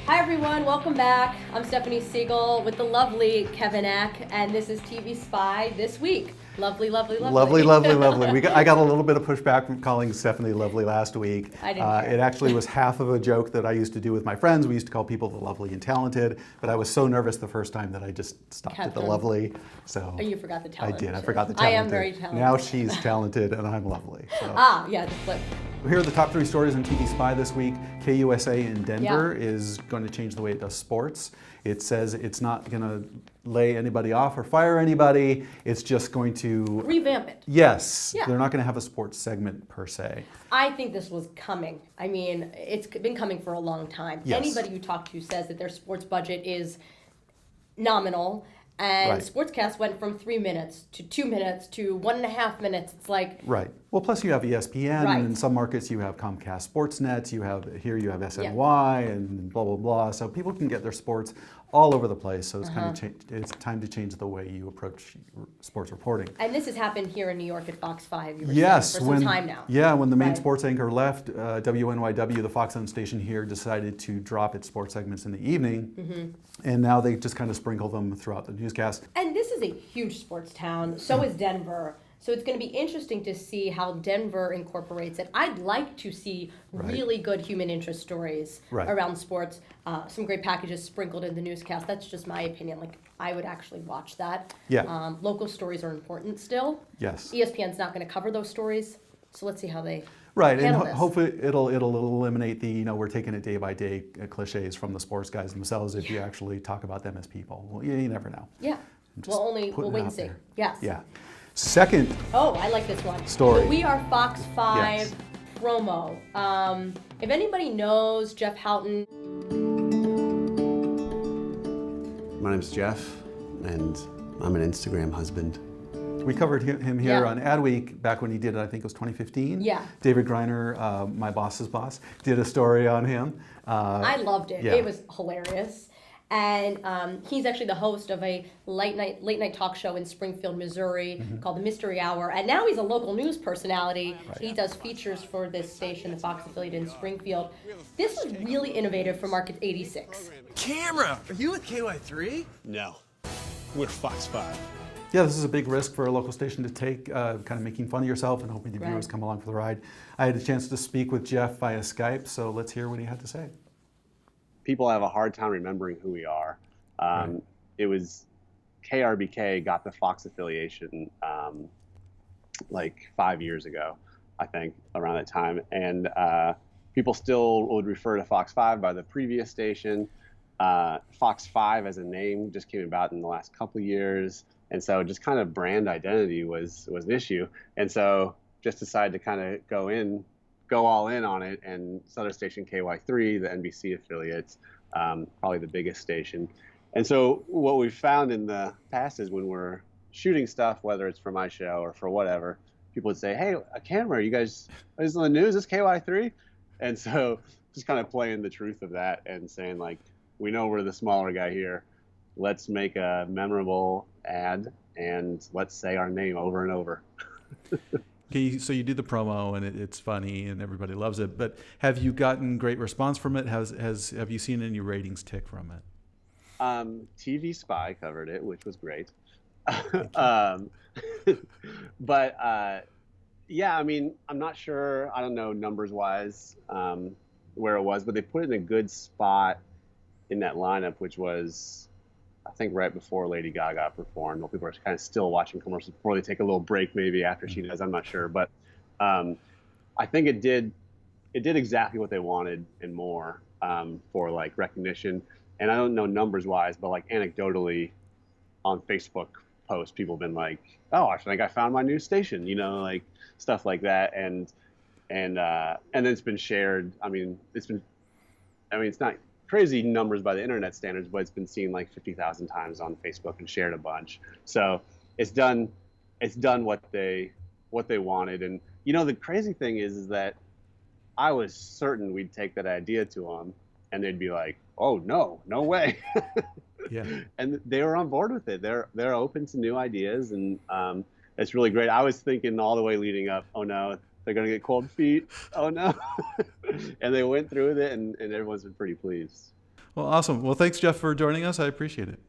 Hi everyone, welcome back. I'm Stephanie Siegel with the lovely Kevin Eck, and this is TV Spy this week. Lovely, lovely, lovely. Lovely. I got a little bit of pushback from calling Stephanie lovely last week. I didn't care. It actually was half of a joke that I used to do with my friends. We used to call people the lovely and talented, but I was so nervous the first time that I just stopped at the lovely. So Oh, you forgot the talented. I did. I forgot the talented. I am very talented. Now she's talented and I'm lovely. So. Yeah, the flip. Here are the top 3 stories on TV Spy this week. KUSA in Denver is going to change the way it does sports. It says it's not going to lay anybody off or fire anybody. It's just going to revamp it. Yes. Yeah. They're not going to have a sports segment per se. I think this was coming. I mean, it's been coming for a long time. Yes. Anybody you talk to says that their sports budget is nominal. And Right. sportscast went from 3 minutes to 2 minutes to 1.5 minutes. It's like, Right. Well, plus you have ESPN, Right. and in some markets you have Comcast Sportsnet, you have SNY, and blah, blah, blah. So people can get their sports all over the place. So it's kind of it's time to change the way you approach sports reporting. and this has happened here in New York at Fox 5. You were Yes, saying, for some time now. Yeah, when the main Right. sports anchor left, WNYW, the Fox-owned station here, decided to drop its sports segments in the evening, and now they just kind of sprinkle them throughout the newscast. And this is a huge sports town. So is Denver. So it's going to be interesting to see how Denver incorporates it. I'd like to see really good human interest stories around sports. Some great packages sprinkled in the newscast. That's just my opinion. Like, I would actually watch that. Yeah. Local stories are important still. Yes. ESPN's not going to cover those stories. So let's see how they Right, and handle this. hopefully it'll eliminate the we're taking it day by day cliches from the sports guys themselves if you actually talk about them as people. Well, you never know. Yeah. Just We'll putting wait it and out see. there. Yes. Yeah. Second Oh, I like this one. Story. The We Are Fox 5 Yes. promo. If anybody knows Jeff Houghton. My name's Jeff, and I'm an Instagram husband. We covered him here Yeah. on Adweek back when he did it, I think it was 2015. Yeah. David Greiner, my boss's boss, did a story on him. I loved it. yeah. It was hilarious. And he's actually the host of a late night talk show in Springfield, Missouri called The Mystery Hour. And now he's a local news personality. He does features for this station, the Fox affiliate in Springfield. This is really innovative for Market 86. Camera! Are you with KY3? No. We're Fox 5. Yeah, this is a big risk for a local station to take, kind of making fun of yourself and hoping the viewers Right. come along for the ride. I had a chance to speak with Jeff via Skype, so let's hear what he had to say. People have a hard time remembering who we are. It was KRBK got the Fox affiliation like 5 years ago, I think, around that time. And people still would refer to Fox 5 by the previous station. Fox 5 as a name just came about in the last couple of years. And so just kind of brand identity was an issue. And so just decided to kind of go all in on it, and Southern Station KY3, the NBC affiliate, probably the biggest station. And so what we've found in the past is when we're shooting stuff, whether it's for my show or for whatever, people would say, "Hey, a camera, you guys, is this on the news, is this KY3?" And so just kind of playing the truth of that and saying, like, we know we're the smaller guy here. Let's make a memorable ad and let's say our name over and over. Okay, so you do the promo and it's funny and everybody loves it, but have you gotten great response from it? Have you seen any ratings tick from it? TVSpy covered it, which was great. Yeah, I mean, I'm not sure, I don't know numbers wise where it was, but they put it in a good spot in that lineup, which was, I think, right before Lady Gaga performed. Well, people are kind of still watching commercials before they take a little break, maybe after she does. I'm not sure, but I think it did exactly what they wanted and more for like recognition. And I don't know numbers wise, but like anecdotally, on Facebook posts, people have been like, "Oh, I think I found my new station," like stuff like that, and then it's been shared. I mean, it's not crazy numbers by the internet standards, but it's been seen like 50,000 times on Facebook and shared a bunch. So it's done what they wanted. And the crazy thing is that I was certain we'd take that idea to them and they'd be like, "Oh no way." Yeah. And they were on board with it. They're open to new ideas, and it's really great. I was thinking all the way leading up, "Oh no, they're gonna get cold feet. Oh no." And they went through with it, and everyone's been pretty pleased. Well, awesome. Well, thanks, Jeff, for joining us. I appreciate it.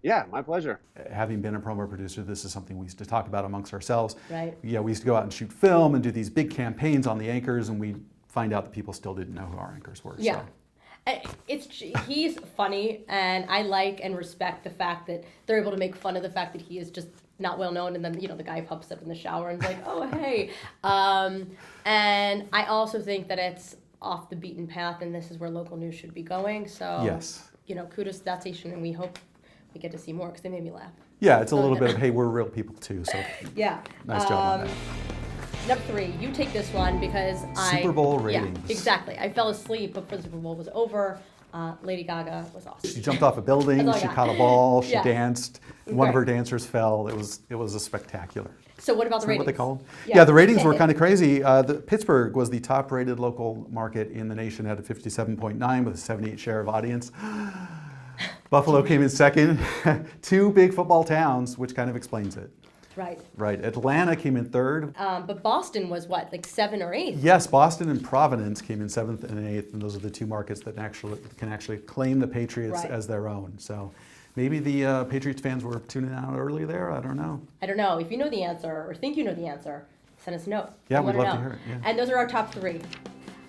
Yeah, my pleasure. Having been a promo producer, this is something we used to talk about amongst ourselves. Right. Yeah, we used to go out and shoot film and do these big campaigns on the anchors, and we find out that people still didn't know who our anchors were. Yeah. So. He's funny, and I like and respect the fact that they're able to make fun of the fact that he is just not well known, and then the guy pops up in the shower and is like, oh hey, and I also think that it's off the beaten path, and this is where local news should be going. So Yes. Kudos to that station, and we hope we get to see more because they made me laugh. Yeah, it's a little bit of, hey, we're real people too. So Yeah. nice job on that. Number 3, you take this one because Super Bowl ratings. Yeah, exactly. I fell asleep before the Super Bowl was over. Lady Gaga was awesome. She jumped off a building. That's all I She got. caught a ball. She Yeah. danced. One of Right. her dancers fell. It was a spectacular. So what about the Isn't that ratings? what they called? Yeah. Yeah, the ratings were kind of crazy. Pittsburgh was the top-rated local market in the nation at a 57.9 with a 78 share of audience. Buffalo came in second. 2 big football towns, which kind of explains it. Right. Right. Atlanta came in third. But Boston was what, like 7 or 8? Yes, Boston and Providence came in 7th and 8th, and those are the 2 markets that can actually claim the Patriots Right. as their own. So maybe the Patriots fans were tuning out early there. I don't know. I don't know. If you know the answer or think you know the answer, send us a note. Yeah, We we'd wanna love to know. hear it, yeah. And those are our top 3.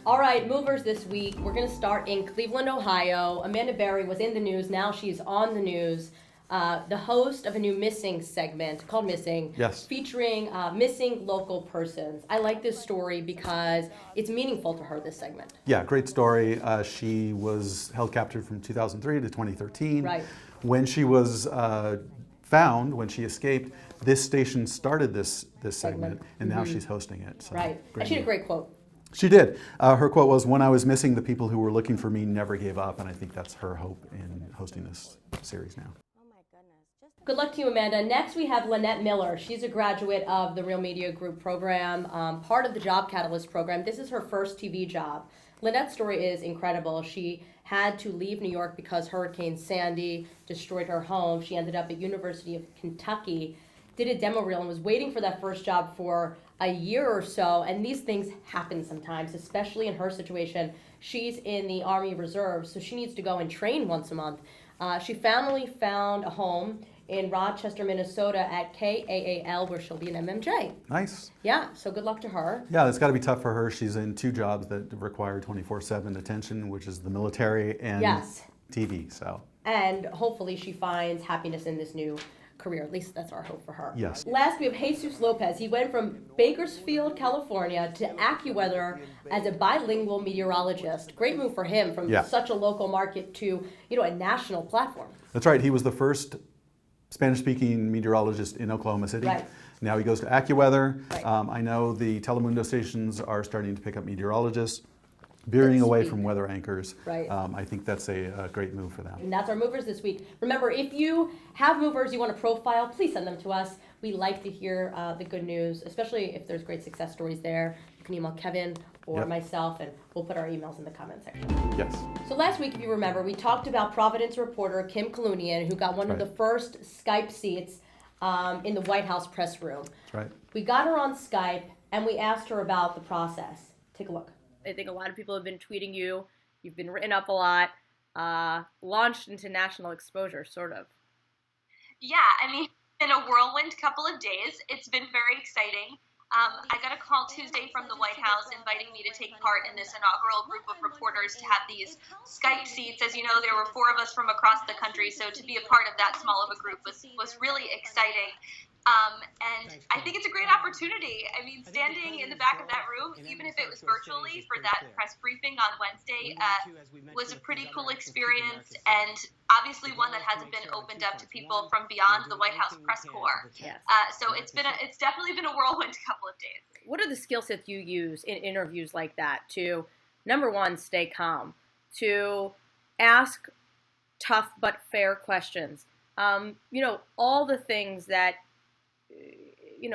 All right, movers this week. We're going to start in Cleveland, Ohio. Amanda Berry was in the news. Now she's on the news. The host of a new missing segment called Missing, Yes. featuring missing local persons. I like this story because it's meaningful to her, this segment. Yeah, great story. She was held captive from 2003 to 2013. Right. When she was found, when she escaped, this station started this segment, and now she's hosting it. So Right. great And she had a move. great quote. She did. Her quote was, "When I was missing, the people who were looking for me never gave up," and I think that's her hope in hosting this series now. Good luck to you, Amanda. Next, we have Lynette Miller. She's a graduate of the Real Media Group program, part of the Job Catalyst program. This is her first TV job. Lynette's story is incredible. She had to leave New York because Hurricane Sandy destroyed her home. She ended up at University of Kentucky, did a demo reel, and was waiting for that first job for a year or so. And these things happen sometimes, especially in her situation. She's in the Army Reserve, so she needs to go and train once a month. She finally found a home in Rochester, Minnesota at KAAL, where she'll be an MMJ. Nice. Yeah, so good luck to her. Yeah, it's got to be tough for her. She's in 2 jobs that require 24/7 attention, which is the military and Yes. TV. So And hopefully she finds happiness in this new career. At least that's our hope for her. Yes. Last, we have Jesus Lopez. He went from Bakersfield, California to AccuWeather as a bilingual meteorologist. Great move for him from Yeah. such a local market to, a national platform. that's right. He was the first Spanish-speaking meteorologist in Oklahoma City. Right. Now he goes to AccuWeather. Right. I know the Telemundo stations are starting to pick up meteorologists, veering away from weather anchors. Right. I think that's a great move for them. And that's our movers this week. Remember, if you have movers you want to profile, please send them to us. We like to hear the good news, especially if there's great success stories there. You can email Kevin or Yep. myself, and we'll put our emails in the comment section. Yes. So last week, if you remember, we talked about Providence reporter Kim Kalunian, who got one of Right. the first Skype seats in the White House press room. That's right. We got her on Skype, and we asked her about the process. Take a look. I think a lot of people have been tweeting you. You've been written up a lot. Launched into national exposure, sort of. Yeah, I mean, it's been a whirlwind couple of days. It's been very exciting. I got a call Tuesday from the White House inviting me to take part in this inaugural group of reporters to have these Skype seats. As you know, there were 4 of us from across the country, so to be a part of that small of a group was really exciting. And I think it's a great opportunity. I mean, standing in the back of that room, even if it was virtually for that press briefing on Wednesday, was a pretty cool experience, and obviously one that hasn't been opened up to people from beyond the White House press corps. Yes. So it's definitely been a whirlwind couple of days. What are the skill sets you use in interviews like that to, number one, stay calm, to ask tough but fair questions? All the things that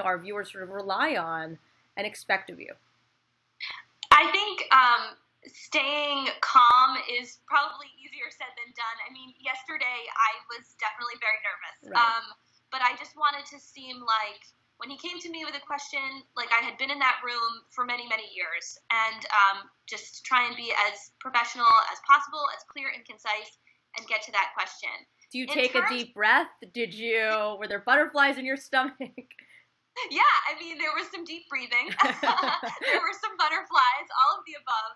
our viewers sort of rely on and expect of you. I think staying calm is probably easier said than done. I mean, yesterday I was definitely very nervous, Right. but I just wanted to seem like when he came to me with a question, like I had been in that room for many, many years, and just try and be as professional as possible, as clear and concise, and get to that question. Do you take a deep breath? Were there butterflies in your stomach? Yeah, I mean, there was some deep breathing. There were some butterflies, all of the above.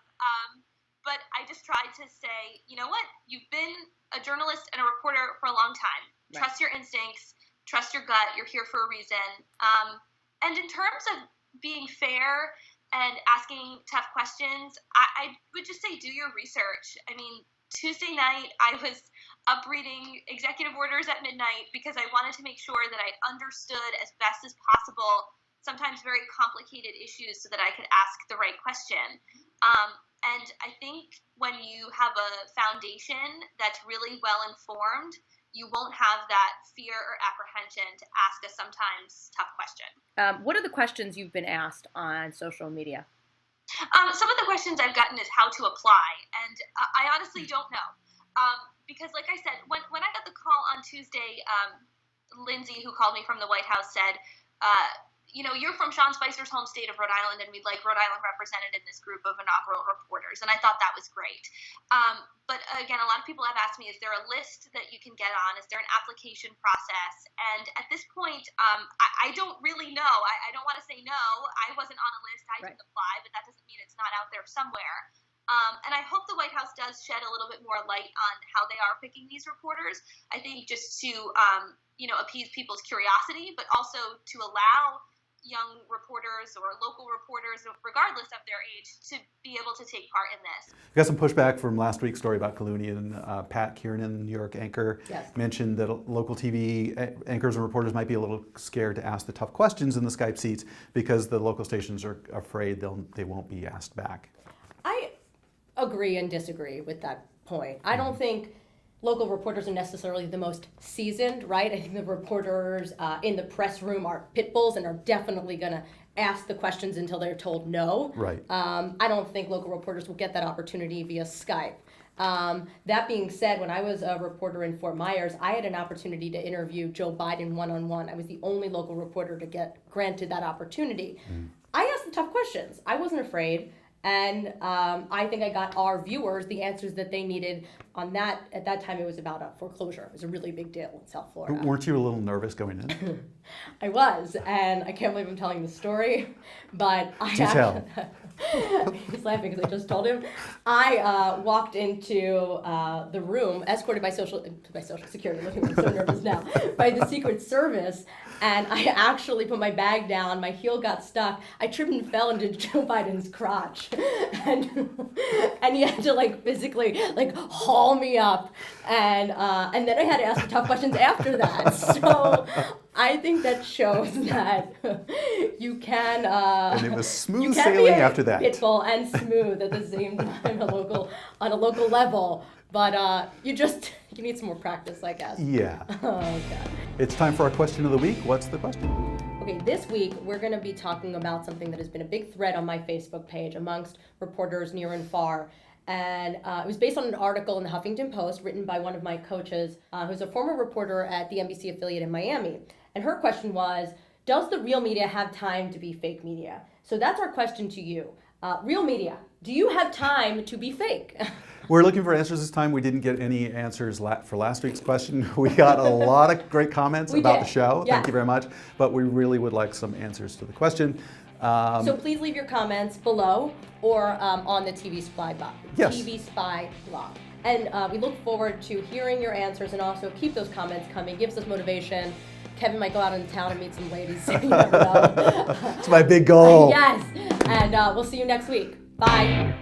But I just tried to say, you know what? You've been a journalist and a reporter for a long time. Right. Trust your instincts. Trust your gut. You're here for a reason. And in terms of being fair and asking tough questions, I would just say do your research. I mean, Tuesday night, I was up reading executive orders at midnight because I wanted to make sure that I understood as best as possible sometimes very complicated issues so that I could ask the right question. And I think when you have a foundation that's really well informed, you won't have that fear or apprehension to ask a sometimes tough question. What are the questions you've been asked on social media? Some of the questions I've gotten is how to apply, and I honestly don't know. Because like I said, when I got the call on Tuesday, Lindsay, who called me from the White House, said, you're from Sean Spicer's home state of Rhode Island, and we'd like Rhode Island represented in this group of inaugural reporters. And I thought that was great. But again, a lot of people have asked me, is there a list that you can get on? Is there an application process? And at this point, I don't really know. I don't want to say no. I wasn't on a list. I didn't apply, but that doesn't mean it's not out there somewhere. And I hope the White House does shed a little bit more light on how they are picking these reporters. I think just to, appease people's curiosity, but also to allow young reporters or local reporters, regardless of their age, to be able to take part in this. We got some pushback from last week's story about Colunian. Pat Kiernan, New York anchor, mentioned that local TV anchors and reporters might be a little scared to ask the tough questions in the Skype seats because the local stations are afraid they won't be asked back. I agree and disagree with that point. I don't think local reporters are necessarily the most seasoned, right? I think the reporters in the press room are pit bulls and are definitely going to ask the questions until they're told no. Right. I don't think local reporters will get that opportunity via Skype. That being said, when I was a reporter in Fort Myers, I had an opportunity to interview Joe Biden one-on-one. I was the only local reporter to get granted that opportunity. I asked the tough questions. I wasn't afraid. And I think I got our viewers the answers that they needed on that. At that time, it was about a foreclosure. It was a really big deal in South Florida. Weren't you a little nervous going in? I was, and I can't believe I'm telling the story, but tell. He's laughing because I just told him. I walked into the room, escorted by social security. Looking, I'm so nervous now. By the Secret Service, and I actually put my bag down. My heel got stuck. I tripped and fell into Joe Biden's crotch, and he had to physically haul me up, and then I had to ask the tough questions after that. So I think that shows that you can. And it was smooth sailing after that. Pitbull and smooth at the same time, on a local level. But you need some more practice, I guess. Yeah. Okay. It's time for our question of the week. What's the question? Okay, this week we're going to be talking about something that has been a big thread on my Facebook page amongst reporters near and far. And it was based on an article in the Huffington Post written by one of my coaches, who's a former reporter at the NBC affiliate in Miami. And her question was, does the real media have time to be fake media? So that's our question to you. Real media, do you have time to be fake? We're looking for answers this time. We didn't get any answers for last week's question. We got a lot of great comments about the show. Yeah. Thank you very much. But we really would like some answers to the question. So please leave your comments below or on the TVSpy blog. Yes. TVSpy blog. And we look forward to hearing your answers, and also keep those comments coming. Gives us motivation. Kevin might go out in town and meet some ladies. You never know. It's my big goal. Yes. And we'll see you next week. Bye.